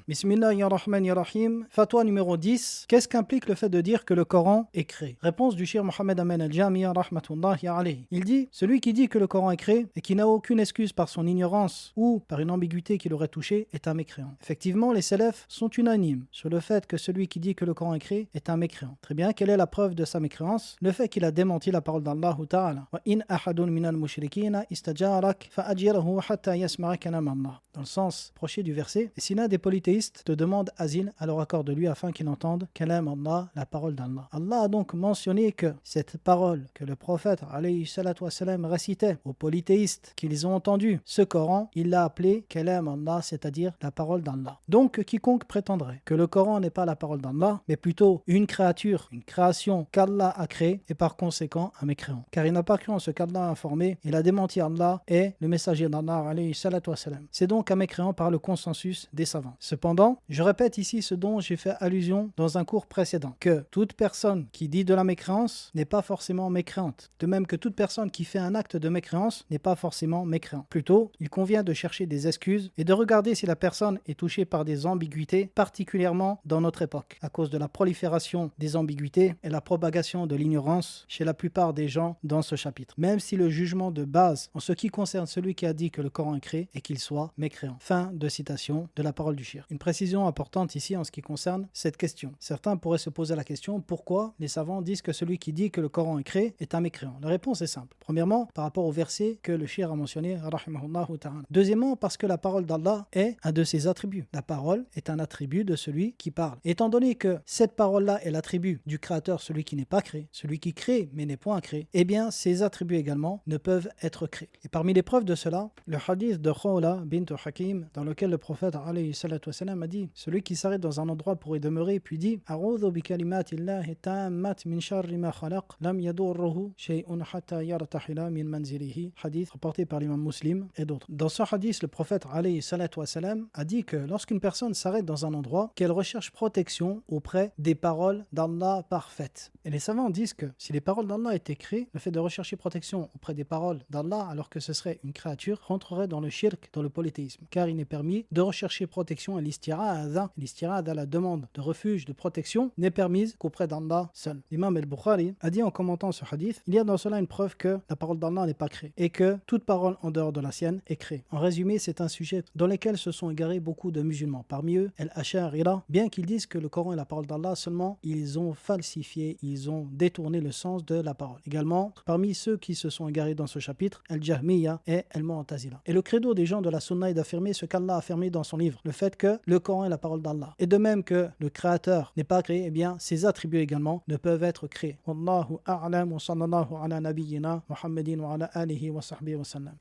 Bismillahirrahmanirrahim. Fatwa numéro 10. Qu'est-ce qu'implique le fait de dire que le Coran est créé? Réponse du Cheikh Mohammed Amen al-Jamiya rahmatullahi alayhi. Il dit, celui qui dit que le Coran est créé et qui n'a aucune excuse par son ignorance ou par une ambiguïté qui l'aurait touché est un mécréant. Effectivement, les salafs sont unanimes sur le fait que celui qui dit que le Coran est créé est un mécréant. Très bien, quelle est la preuve de sa mécréance? Le fait qu'il a démenti la parole d'Allah Ta'ala. Wa in ahadun minal mushrikina istajarak fa'ajirahu hatta yasma'a kalam Allah. Dans le sens proché du verset, et si l'un des polythéistes te demande asile, alors accorde-lui afin qu'il entende kalam Allah, la parole d'Allah. Allah a donc mentionné que cette parole que le prophète alayhi salatu wassalam récitait aux polythéistes qu'ils ont entendu, ce Coran, il l'a appelé kalam Allah, c'est-à-dire la parole d'Allah. Donc quiconque prétendrait que le Coran n'est pas la parole d'Allah, mais plutôt une créature, une création qu'Allah a créée, et par conséquent un mécréant. Car il n'a pas cru en ce qu'Allah a informé, il a démenti Allah et le messager d'Allah alayhi salatu wassalam. C'est donc un mécréant par le consensus des savants. Cependant, je répète ici ce dont j'ai fait allusion dans un cours précédent, que toute personne qui dit de la mécréance n'est pas forcément mécréante. De même que toute personne qui fait un acte de mécréance n'est pas forcément mécréant. Plutôt, il convient de chercher des excuses et de regarder si la personne est touchée par des ambiguïtés, particulièrement dans notre époque, à cause de la prolifération des ambiguïtés et la propagation de l'ignorance chez la plupart des gens dans ce chapitre. Même si le jugement de base en ce qui concerne celui qui a dit que le Coran est créé est qu'il soit mécréant. Fin de citation de la parole du Cheikh. Une précision importante ici en ce qui concerne cette question. Certains pourraient se poser la question pourquoi les savants disent que celui qui dit que le Coran est créé est un mécréant. La réponse est simple. Premièrement, par rapport au verset que le Cheikh a mentionné, rahimahullahu ta'ala. Deuxièmement, parce que la parole d'Allah est un de ses attributs. La parole est un attribut de celui qui parle. Étant donné que cette parole-là est l'attribut du créateur, celui qui n'est pas créé, celui qui crée mais n'est point créé, eh bien ces attributs également ne peuvent être créés. Et parmi les preuves de cela, le hadith de Khawla bint Hakim, dans lequel le prophète alayhi salatu wassalam a dit, celui qui s'arrête dans un endroit pour y demeurer puis dit A'udhu bi kalimatillahi tammat min sharri ma khalaq lam yadurruhu shay'un hatta yartahila min manzilihi, hadith rapporté par l'imam Muslim et d'autres. Dans ce hadith, le prophète alayhi salatu wassalam a dit que lorsqu'une personne s'arrête dans un endroit, qu'elle recherche protection auprès des paroles d'Allah parfaites. Et les savants disent que si les paroles d'Allah étaient créées, le fait de rechercher protection auprès des paroles d'Allah alors que ce serait une créature rentrerait dans le shirk, dans le polythéisme, car il n'est permis de rechercher protection à l'istira'adha. L'istira'adha, la demande de refuge, de protection, n'est permise qu'auprès d'Allah seul. L'imam al-Bukhari a dit en commentant ce hadith, il y a dans cela une preuve que la parole d'Allah n'est pas créée et que toute parole en dehors de la sienne est créée. En résumé, c'est un sujet dans lequel se sont égarés beaucoup de musulmans. Parmi eux, Al-Ash'arira, bien qu'ils disent que le Coran est la parole d'Allah, seulement ils ont falsifié, ils ont détourné le sens de la parole. Également, parmi ceux qui se sont égarés dans ce chapitre, Al-Jahmiya et Al-Mu'tazila. Et le credo des gens de la Sunna est d'affirmer ce qu'Allah a affirmé dans son livre, le fait que le Coran est la parole d'Allah. Et de même que le créateur n'est pas créé, eh bien ses attributs également ne peuvent être créés. Wallahu a'lam wa sallallahu ala nabiyyina Muhammadin wa ala alihi wa sahbihi wa sallam.